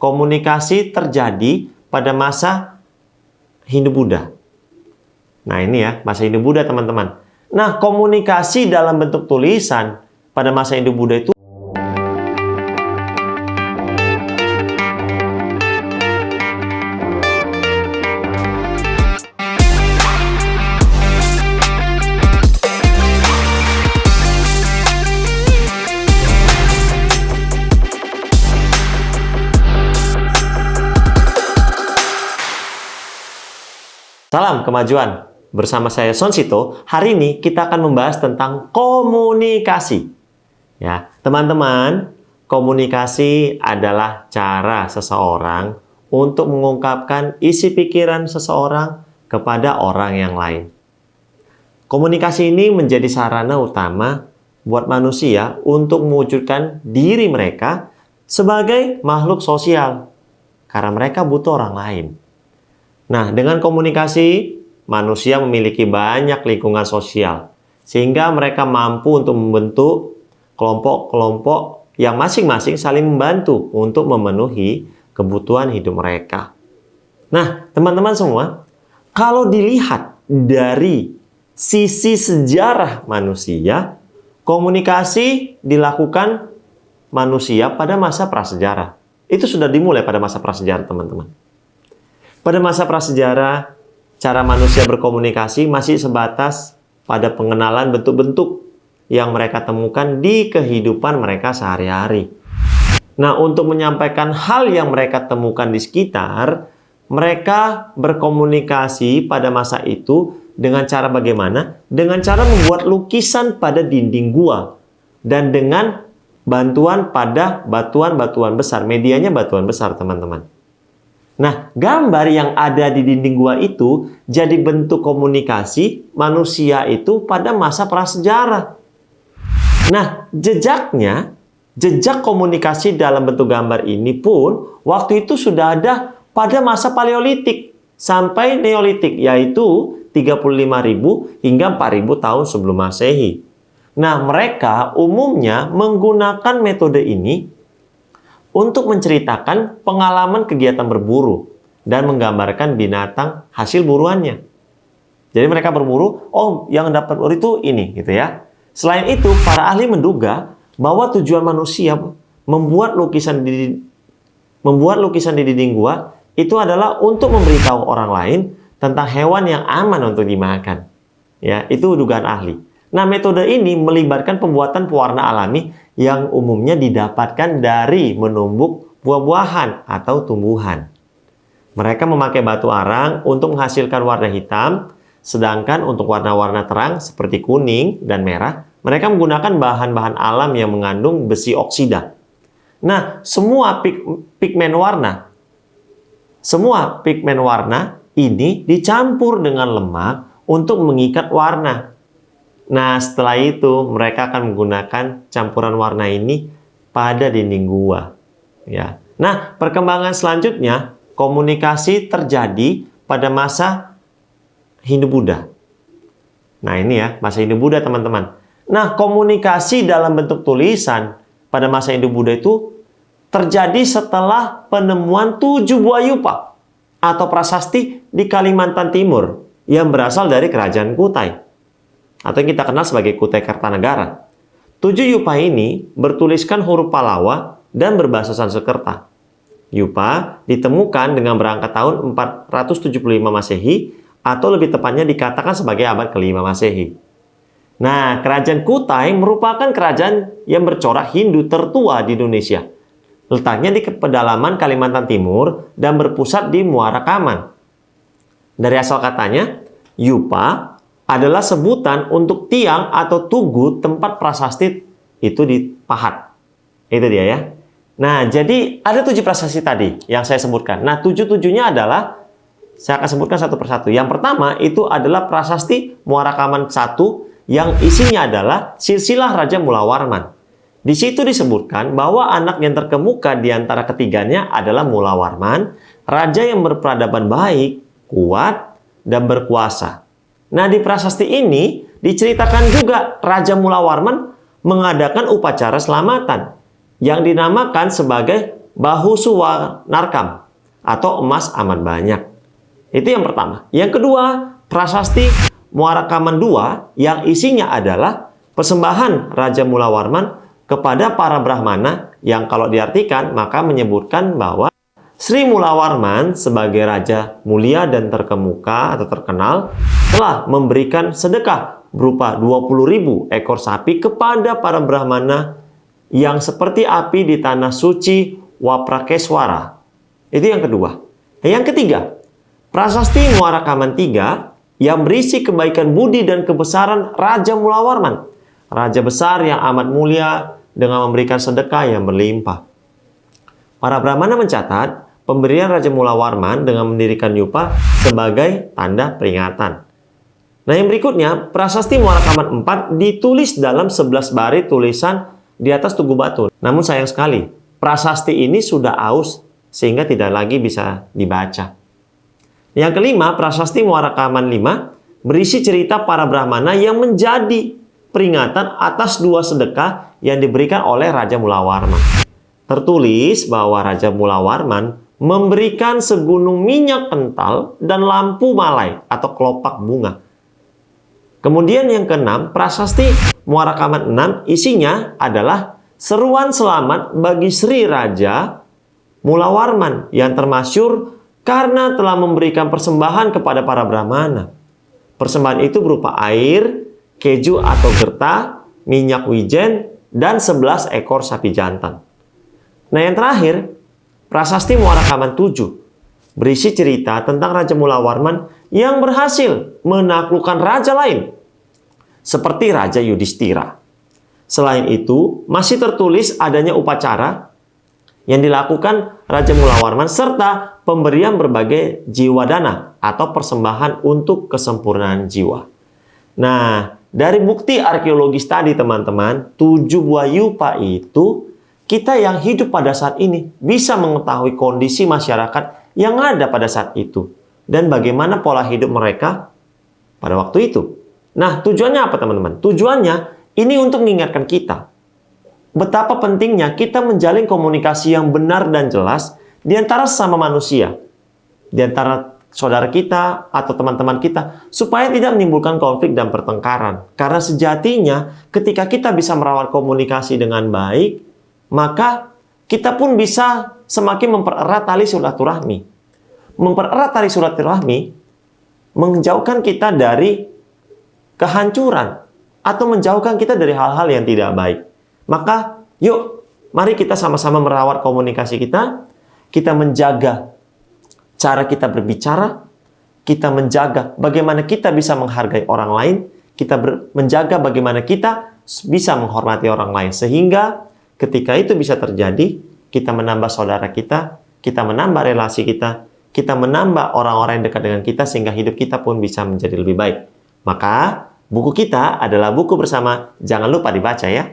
komunikasi terjadi pada masa Hindu-Buddha. Nah ini ya, masa Hindu-Buddha teman-teman. Nah, komunikasi dalam bentuk tulisan pada masa Hindu-Buddha itu Salam kemajuan. Bersama saya Sonsito, hari ini kita akan membahas tentang komunikasi. Ya, teman-teman, komunikasi adalah cara seseorang untuk mengungkapkan isi pikiran seseorang kepada orang yang lain. Komunikasi ini menjadi sarana utama buat manusia untuk mewujudkan diri mereka sebagai makhluk sosial, karena mereka butuh orang lain. Nah, dengan komunikasi, manusia memiliki banyak lingkungan sosial, sehingga mereka mampu untuk membentuk kelompok-kelompok yang masing-masing saling membantu untuk memenuhi kebutuhan hidup mereka. Nah, teman-teman semua, kalau dilihat dari sisi sejarah manusia, komunikasi dilakukan manusia pada masa prasejarah. Itu sudah dimulai pada masa prasejarah, teman-teman. Pada masa prasejarah, cara manusia berkomunikasi masih sebatas pada pengenalan bentuk-bentuk yang mereka temukan di kehidupan mereka sehari-hari. Nah, untuk menyampaikan hal yang mereka temukan di sekitar, mereka berkomunikasi pada masa itu dengan cara bagaimana? Dengan cara membuat lukisan pada dinding gua dan dengan bantuan pada batuan-batuan besar. Medianya batuan besar, teman-teman. Nah, gambar yang ada di dinding gua itu jadi bentuk komunikasi manusia itu pada masa prasejarah. Nah, jejak komunikasi dalam bentuk gambar ini pun waktu itu sudah ada pada masa Paleolitik sampai Neolitik, yaitu 35.000 hingga 4.000 tahun sebelum Masehi. Nah, mereka umumnya menggunakan metode ini untuk menceritakan pengalaman kegiatan berburu dan menggambarkan binatang hasil buruannya. Jadi mereka berburu, oh yang dapat itu ini, gitu ya. Selain itu, para ahli menduga bahwa tujuan manusia membuat lukisan di dinding gua itu adalah untuk memberitahu orang lain tentang hewan yang aman untuk dimakan. Ya, itu dugaan ahli. Nah, metode ini melibatkan pembuatan pewarna alami yang umumnya didapatkan dari menumbuk buah-buahan atau tumbuhan. Mereka memakai batu arang untuk menghasilkan warna hitam, sedangkan untuk warna-warna terang seperti kuning dan merah, mereka menggunakan bahan-bahan alam yang mengandung besi oksida. Nah, semua pigmen warna ini dicampur dengan lemak untuk mengikat warna. Nah, setelah itu mereka akan menggunakan campuran warna ini pada dinding gua. Ya. Nah, perkembangan selanjutnya, komunikasi terjadi pada masa Hindu-Buddha. Nah, ini ya, masa Hindu-Buddha, teman-teman. Nah, komunikasi dalam bentuk tulisan pada masa Hindu-Buddha itu terjadi setelah penemuan 7 buah yupa atau prasasti di Kalimantan Timur yang berasal dari kerajaan Kutai, atau yang kita kenal sebagai Kutai Kartanegara. 7 yupa ini bertuliskan huruf Palawa dan berbahasa Sanskerta. Yupa ditemukan dengan berangkat tahun 475 Masehi atau lebih tepatnya dikatakan sebagai abad ke-5 Masehi. Nah, kerajaan Kutai merupakan kerajaan yang bercorak Hindu tertua di Indonesia. Letaknya di pedalaman Kalimantan Timur dan berpusat di Muara Kaman. Dari asal katanya, yupa adalah sebutan untuk tiang atau tugu tempat prasasti itu dipahat. Itu dia ya. Nah, jadi ada 7 prasasti tadi yang saya sebutkan. Nah, 7-7-nya adalah, saya akan sebutkan satu persatu. Yang pertama itu adalah prasasti Muara Kaman 1 yang isinya adalah silsilah Raja Mulawarman. Di situ disebutkan bahwa anak yang terkemuka di antara ketiganya adalah Mulawarman, raja yang berperadaban baik, kuat, dan berkuasa. Nah, di prasasti ini diceritakan juga Raja Mulawarman mengadakan upacara selamatan yang dinamakan sebagai bahu suwa narkam atau emas amat banyak. Itu yang pertama. Yang kedua, prasasti Muarakaman II yang isinya adalah persembahan Raja Mula Warman kepada para Brahmana yang kalau diartikan maka menyebutkan bahwa Sri Mula Warman sebagai raja mulia dan terkemuka atau terkenal telah memberikan sedekah berupa 20.000 ekor sapi kepada para Brahmana yang seperti api di tanah suci Waprakeswara. Itu yang kedua. Yang ketiga, prasasti Muarakaman III yang berisi kebaikan budi dan kebesaran Raja Mula Warman, raja besar yang amat mulia dengan memberikan sedekah yang berlimpah. Para Brahmana mencatat pemberian Raja Mula Warman dengan mendirikan yupa sebagai tanda peringatan. Nah, yang berikutnya, prasasti Muarakaman IV ditulis dalam 11 baris tulisan di atas tugu batu. Namun sayang sekali, prasasti ini sudah aus sehingga tidak lagi bisa dibaca. Yang kelima, prasasti Muarakaman V berisi cerita para Brahmana yang menjadi peringatan atas 2 sedekah yang diberikan oleh Raja Mula Warman. Tertulis bahwa Raja Mula Warman memberikan segunung minyak kental dan lampu malai atau kelopak bunga. Kemudian yang keenam, prasasti Muarakaman VI isinya adalah seruan selamat bagi Sri Raja Mula Warman yang termasyhur karena telah memberikan persembahan kepada para Brahmana. Persembahan itu berupa air, keju atau gerta, minyak wijen, dan 11 ekor sapi jantan. Nah, yang terakhir, prasasti Muarakaman VII berisi cerita tentang Raja Mula Warman yang berhasil menaklukkan raja lain, seperti Raja Yudhistira. Selain itu, masih tertulis adanya upacara yang dilakukan Raja Mula Warman serta pemberian berbagai jiwadana atau persembahan untuk kesempurnaan jiwa. Nah, dari bukti arkeologis tadi teman-teman, 7 buah yupa itu kita yang hidup pada saat ini bisa mengetahui kondisi masyarakat yang ada pada saat itu dan bagaimana pola hidup mereka pada waktu itu. Nah, tujuannya apa teman-teman? Tujuannya ini untuk mengingatkan kita betapa pentingnya kita menjalin komunikasi yang benar dan jelas di antara sesama manusia, di antara saudara kita atau teman-teman kita, supaya tidak menimbulkan konflik dan pertengkaran. Karena sejatinya ketika kita bisa merawat komunikasi dengan baik, maka kita pun bisa semakin mempererat tali silaturahmi. Mempererat tali silaturahmi menjauhkan kita dari kehancuran atau menjauhkan kita dari hal-hal yang tidak baik. Maka yuk, mari kita sama-sama merawat komunikasi kita. Kita menjaga cara kita berbicara. Kita menjaga bagaimana kita bisa menghargai orang lain. Kita menjaga bagaimana kita bisa menghormati orang lain. Sehingga ketika itu bisa terjadi, kita menambah saudara kita, kita menambah relasi kita menambah orang-orang yang dekat dengan kita, sehingga hidup kita pun bisa menjadi lebih baik. Maka, buku kita adalah buku bersama. Jangan lupa dibaca ya.